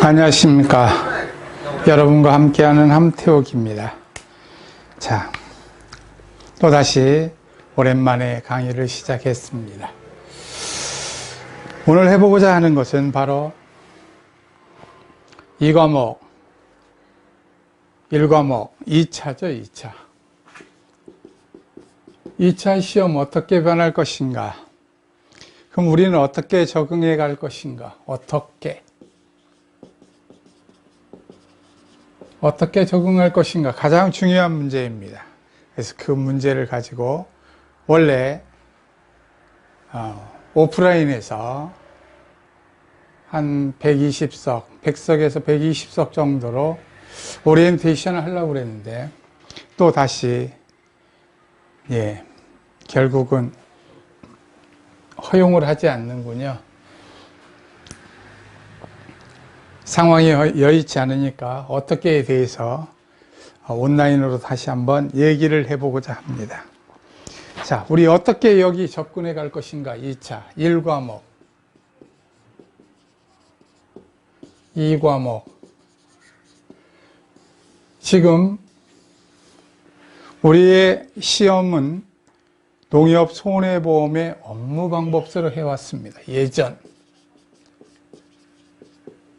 안녕하십니까. 여러분과 함께하는 함태옥입니다. 자, 또다시 오랜만에 강의를 시작했습니다. 오늘 해보고자 하는 것은 바로 이 과목, 1과목, 2차죠, 2차. 2차 시험 어떻게 변할 것인가? 그럼 우리는 어떻게 적응해 갈 것인가? 어떻게 적응할 것인가? 가장 중요한 문제입니다. 그래서 그 문제를 가지고 원래 오프라인에서 한 120석, 100석에서 120석 정도로 오리엔테이션을 하려고 그랬는데 또 다시 결국은 허용을 하지 않는군요. 상황이 여의치 않으니까 어떻게에 대해서 온라인으로 다시 한번 얘기를 해보고자 합니다. 자, 우리 어떻게 여기 접근해 갈 것인가? 2차, 1과목, 2과목. 지금 우리의 시험은 농협 손해보험의 업무방법서로 해왔습니다.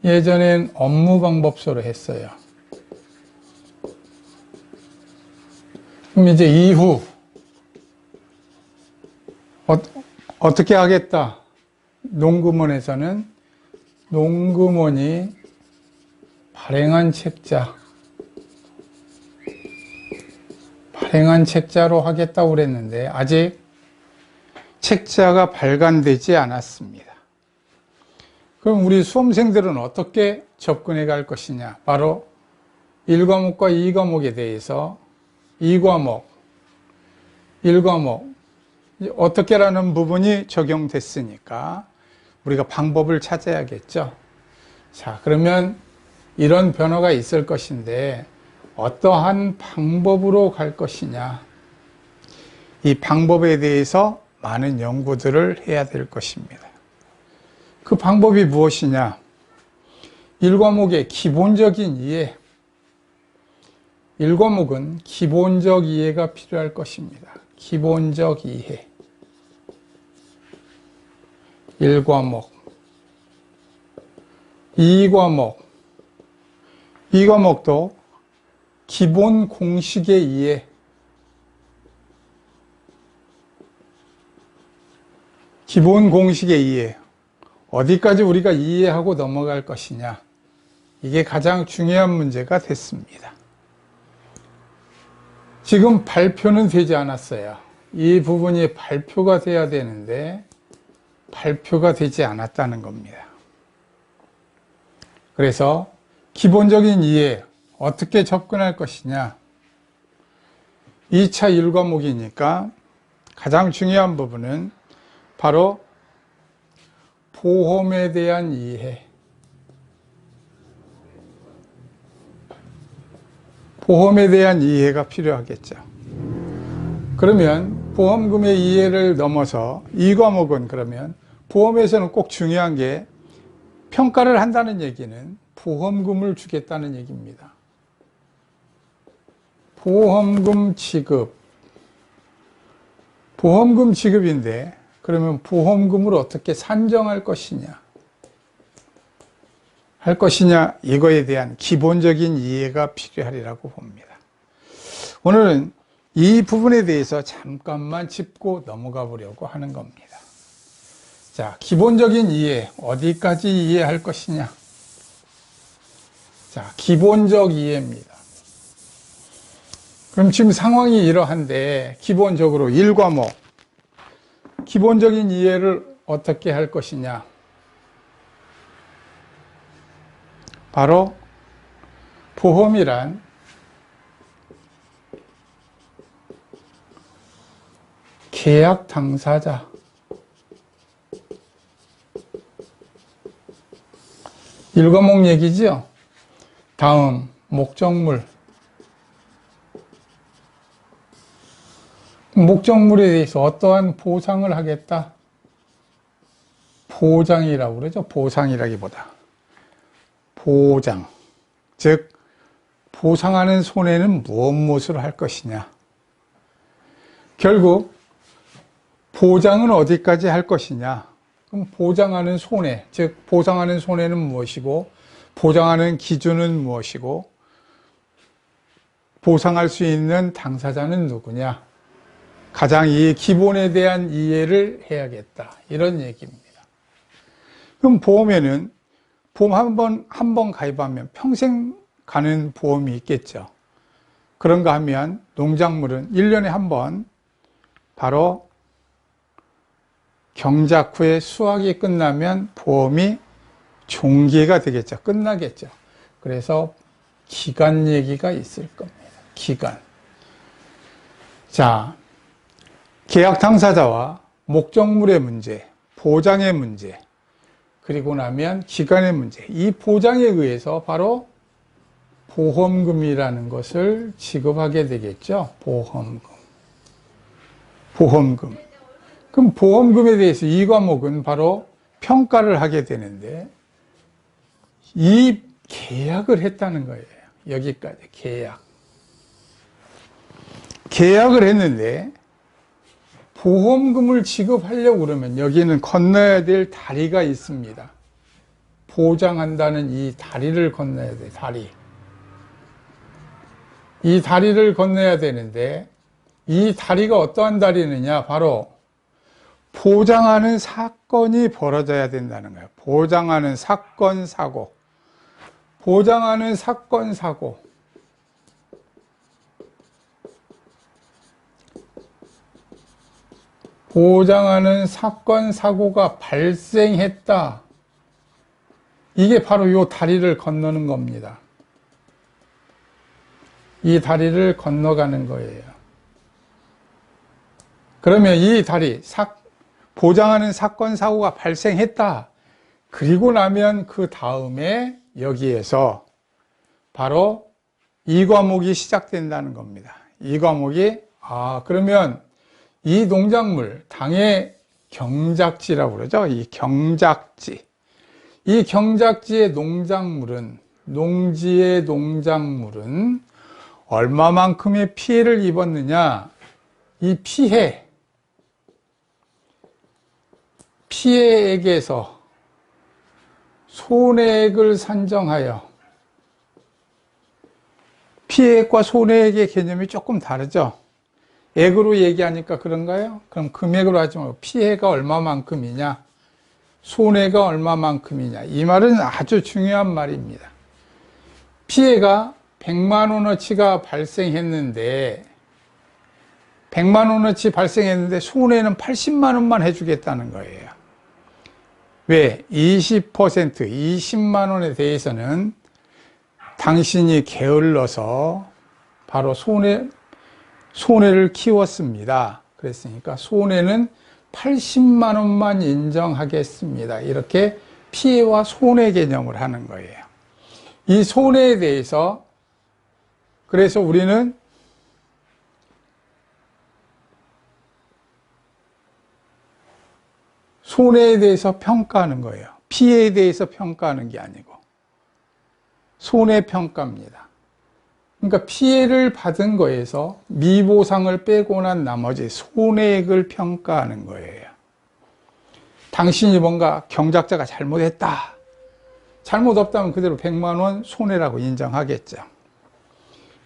예전엔 업무방법서로 했어요. 그럼 이제 이후 어떻게 하겠다? 농구먼에서는 농구먼이 발행한 책자로 하겠다고 그랬는데 아직 책자가 발간되지 않았습니다. 그럼 우리 수험생들은 어떻게 접근해 갈 것이냐? 바로 1과목과 2과목에 대해서 2과목, 1과목 어떻게라는 부분이 적용됐으니까 우리가 방법을 찾아야겠죠. 자, 그러면 이런 변화가 있을 것인데 어떠한 방법으로 갈 것이냐? 이 방법에 대해서 많은 연구들을 해야 될 것입니다. 그 방법이 무엇이냐? 1과목의 기본적인 이해. 1과목은 기본적 이해가 필요할 것입니다. 기본적 이해. 1과목. 2과목도 기본 공식의 이해. 기본 공식의 이해. 어디까지 우리가 이해하고 넘어갈 것이냐. 이게 가장 중요한 문제가 됐습니다. 지금 발표는 되지 않았어요. 이 부분이 발표가 돼야 되는데 발표가 되지 않았다는 겁니다. 그래서 기본적인 이해, 어떻게 접근할 것이냐. 2차 1과목이니까 가장 중요한 부분은 바로 보험에 대한 이해. 보험에 대한 이해가 필요하겠죠. 그러면 보험금의 이해를 넘어서 2과목은 그러면 보험에서는 꼭 중요한 게 평가를 한다는 얘기는 보험금을 주겠다는 얘기입니다. 보험금 지급인데 그러면 보험금을 어떻게 산정할 것이냐 이거에 대한 기본적인 이해가 필요하리라고 봅니다. 오늘은 이 부분에 대해서 잠깐만 짚고 넘어가 보려고 하는 겁니다. 자, 기본적인 이해, 어디까지 이해할 것이냐? 자, 기본적 이해입니다. 그럼 지금 상황이 이러한데 기본적으로 1과목 기본적인 이해를 어떻게 할 것이냐? 바로 보험이란 계약 당사자, 1과목 얘기죠. 다음 목적물. 목적물에 대해서 어떠한 보상을 하겠다? 보장이라고 그러죠. 보상이라기보다. 보장. 즉, 보상하는 손해는 무엇으로 할 것이냐. 결국, 보장은 어디까지 할 것이냐. 그럼 보장하는 손해, 즉, 보상하는 손해는 무엇이고, 보장하는 기준은 무엇이고, 보상할 수 있는 당사자는 누구냐. 가장 이 기본에 대한 이해를 해야겠다. 이런 얘기입니다. 그럼 보험에는 보험 한 번 가입하면 평생 가는 보험이 있겠죠. 그런가 하면 농작물은 1년에 한 번 바로 경작 후에 수확이 끝나면 보험이 종계가 되겠죠. 끝나겠죠. 그래서 기간 얘기가 있을 겁니다. 기간. 자, 계약 당사자와 목적물의 문제, 보장의 문제, 그리고 나면 기간의 문제. 이 보장에 의해서 바로 보험금이라는 것을 지급하게 되겠죠. 보험금. 보험금. 그럼 보험금에 대해서 이 과목은 바로 평가를 하게 되는데, 이 계약을 했다는 거예요. 여기까지 계약. 계약을 했는데 보험금을 지급하려고 그러면 여기는 건너야 될 다리가 있습니다. 보장한다는 이 다리를 건너야 돼, 다리. 이 다리를 건너야 되는데 이 다리가 어떠한 다리느냐? 바로 보장하는 사건이 벌어져야 된다는 거예요. 보장하는 사건, 사고. 보장하는 사건, 사고. 보장하는 사건, 사고가 발생했다. 이게 바로 이 다리를 건너는 겁니다. 이 다리를 건너가는 거예요. 그러면 이 다리, 보장하는 사건, 사고가 발생했다. 그리고 나면 그 다음에 여기에서 바로 이 과목이 시작된다는 겁니다. 이 과목이, 그러면 이 농작물, 당의 경작지라고 그러죠. 이 경작지. 이 경작지의 농작물은, 농지의 농작물은 얼마만큼의 피해를 입었느냐. 이 피해액에서 손해액을 산정하여, 피해액과 손해액의 개념이 조금 다르죠. 액으로 얘기하니까 그런가요? 그럼 금액으로 하지 말고 피해가 얼마만큼이냐, 손해가 얼마만큼이냐. 이 말은 아주 중요한 말입니다. 피해가 100만 원어치가 발생했는데 100만 원어치 발생했는데 손해는 80만 원만 해주겠다는 거예요. 왜? 20%, 20만 원에 대해서는 당신이 게을러서 바로 손해를 키웠습니다. 그랬으니까 손해는 80만 원만 인정하겠습니다. 이렇게 피해와 손해 개념을 하는 거예요. 이 손해에 대해서, 그래서 우리는 손해에 대해서 평가하는 거예요. 피해에 대해서 평가하는 게 아니고 손해평가입니다. 그러니까 피해를 받은 거에서 미보상을 빼고 난 나머지 손해액을 평가하는 거예요. 당신이 뭔가 경작자가 잘못했다. 잘못 없다면 그대로 100만 원 손해라고 인정하겠죠.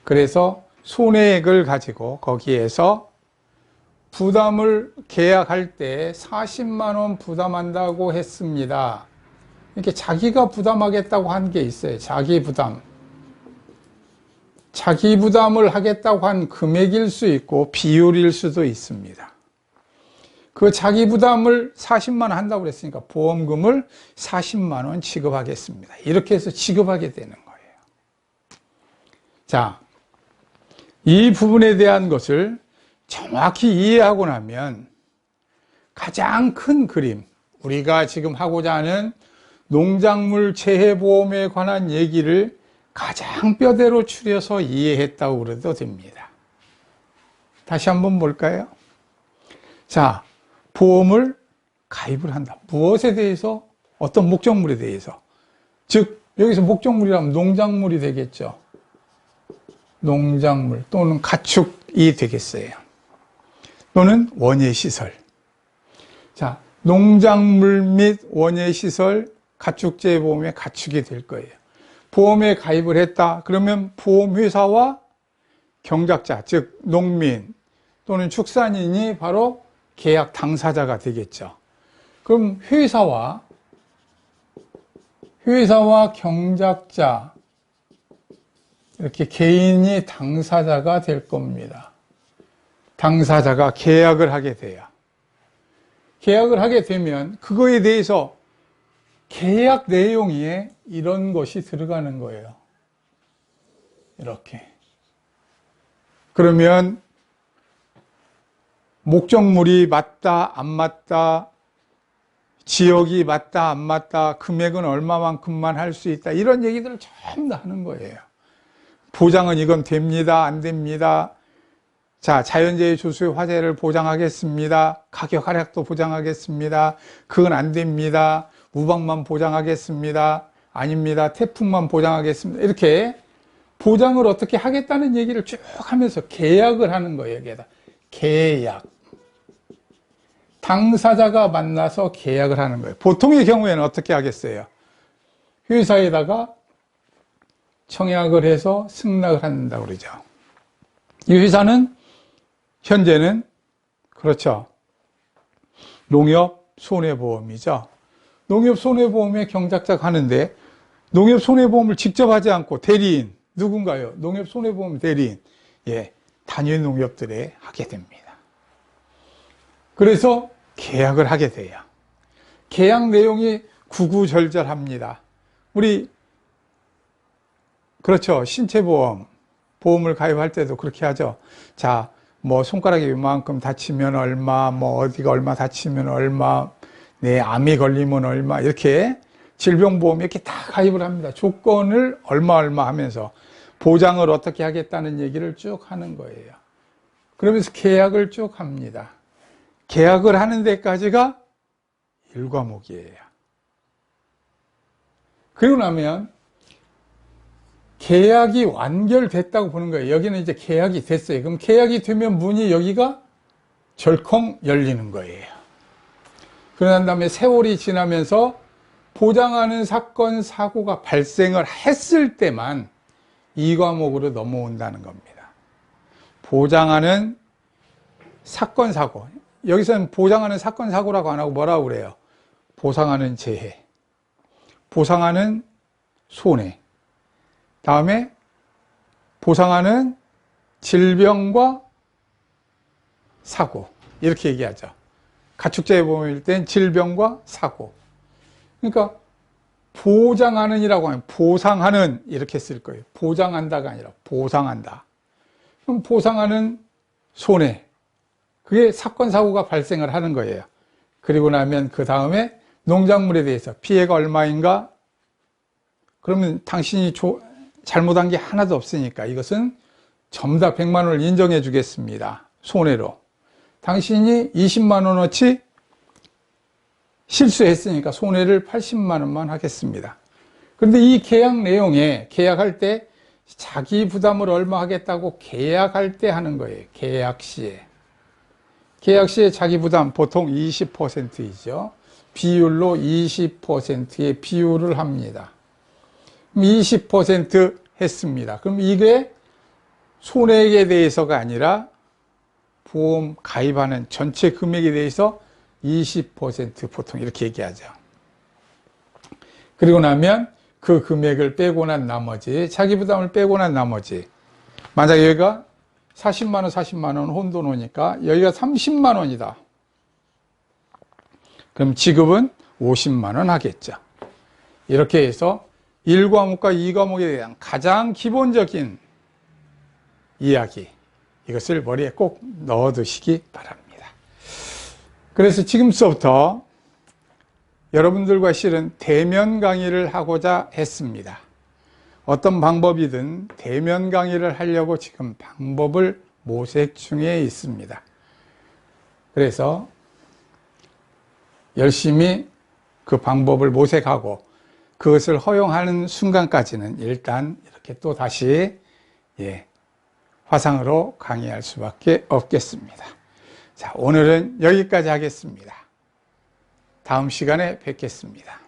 그래서 손해액을 가지고 거기에서 부담을 계약할 때 40만 원 부담한다고 했습니다. 이렇게 자기가 부담하겠다고 한 게 있어요. 자기 부담. 자기 부담을 하겠다고 한 금액일 수 있고 비율일 수도 있습니다. 그 자기 부담을 40만 원 한다고 그랬으니까 보험금을 40만 원 지급하겠습니다. 이렇게 해서 지급하게 되는 거예요. 자, 이 부분에 대한 것을 정확히 이해하고 나면 가장 큰 그림, 우리가 지금 하고자 하는 농작물 재해보험에 관한 얘기를 가장 뼈대로 추려서 이해했다고 그래도 됩니다. 다시 한번 볼까요? 자, 보험을 가입을 한다. 무엇에 대해서? 어떤 목적물에 대해서. 즉 여기서 목적물이라면 농작물이 되겠죠. 농작물 또는 가축이 되겠어요. 또는 원예시설. 자, 농작물 및 원예시설, 가축재보험의 가축이 될 거예요. 보험에 가입을 했다. 그러면 보험회사와 경작자, 즉 농민 또는 축산인이 바로 계약 당사자가 되겠죠. 그럼 회사와 경작자, 이렇게 개인이 당사자가 될 겁니다. 당사자가 계약을 하게 돼요. 계약을 하게 되면 그거에 대해서 계약 내용에 이런 것이 들어가는 거예요. 이렇게. 그러면 목적물이 맞다, 안 맞다, 지역이 맞다, 안 맞다, 금액은 얼마만큼만 할 수 있다, 이런 얘기들을 전부 다 하는 거예요. 보장은 이건 됩니다, 안 됩니다. 자, 자연재해 조수의 화재를 보장하겠습니다. 가격 하락도 보장하겠습니다. 그건 안 됩니다. 우박만 보장하겠습니다. 아닙니다. 태풍만 보장하겠습니다. 이렇게 보장을 어떻게 하겠다는 얘기를 쭉 하면서 계약을 하는 거예요. 여기에다. 계약. 당사자가 만나서 계약을 하는 거예요. 보통의 경우에는 어떻게 하겠어요? 회사에다가 청약을 해서 승낙을 한다고 그러죠. 이 회사는 현재는 그렇죠. 농협손해보험이죠. 농협손해보험에 경작자가 하는데 농협손해보험을 직접 하지 않고 대리인, 누군가요? 농협손해보험 대리인, 예, 단위 농협들에 하게 됩니다. 그래서 계약을 하게 돼요. 계약 내용이 구구절절합니다. 우리 그렇죠. 신체보험, 보험을 가입할 때도 그렇게 하죠. 자, 뭐 손가락이 이만큼 다치면 얼마, 뭐 어디가 얼마 다치면 얼마, 내 암이 걸리면 얼마, 이렇게 질병보험 이렇게 다 가입을 합니다. 조건을 얼마 하면서 보장을 어떻게 하겠다는 얘기를 쭉 하는 거예요. 그러면서 계약을 쭉 합니다. 계약을 하는 데까지가 1과목이에요. 그리고 나면 계약이 완결됐다고 보는 거예요. 여기는 이제 계약이 됐어요. 그럼 계약이 되면 문이 여기가 절컹 열리는 거예요. 그러난 다음에 세월이 지나면서 보장하는 사건, 사고가 발생을 했을 때만 2과목으로 넘어온다는 겁니다. 보장하는 사건, 사고. 여기서는 보장하는 사건, 사고라고 안 하고 뭐라고 그래요? 보상하는 재해, 보상하는 손해, 다음에 보상하는 질병과 사고, 이렇게 얘기하죠. 가축재해보험일 땐 질병과 사고. 그러니까 보장하는 이라고 하면 보상하는 이렇게 쓸 거예요. 보장한다가 아니라 보상한다. 그럼 보상하는 손해, 그게 사건 사고가 발생을 하는 거예요. 그리고 나면 그 다음에 농작물에 대해서 피해가 얼마인가? 그러면 당신이 잘못한 게 하나도 없으니까 이것은 전부 다 100만 원을 인정해 주겠습니다. 손해로. 당신이 20만 원어치 실수했으니까 손해를 80만 원만 하겠습니다. 그런데 이 계약 내용에 계약할 때 자기 부담을 얼마 하겠다고 계약할 때 하는 거예요. 계약 시에. 계약 시에 자기 부담 보통 20%이죠. 비율로 20%의 비율을 합니다. 20% 했습니다. 그럼 이게 손해액에 대해서가 아니라 보험 가입하는 전체 금액에 대해서 20% 보통 이렇게 얘기하죠. 그리고 나면 그 금액을 빼고 난 나머지, 자기 부담을 빼고 난 나머지, 만약에 여기가 40만 원 혼돈오니까 여기가 30만 원이다. 그럼 지급은 50만 원 하겠죠. 이렇게 해서 1과목과 2과목에 대한 가장 기본적인 이야기, 이것을 머리에 꼭 넣어두시기 바랍니다. 그래서 지금부터 여러분들과 실은 대면 강의를 하고자 했습니다. 어떤 방법이든 대면 강의를 하려고 지금 방법을 모색 중에 있습니다. 그래서 열심히 그 방법을 모색하고 그것을 허용하는 순간까지는 일단 이렇게 또 다시 화상으로 강의할 수밖에 없겠습니다. 자, 오늘은 여기까지 하겠습니다. 다음 시간에 뵙겠습니다.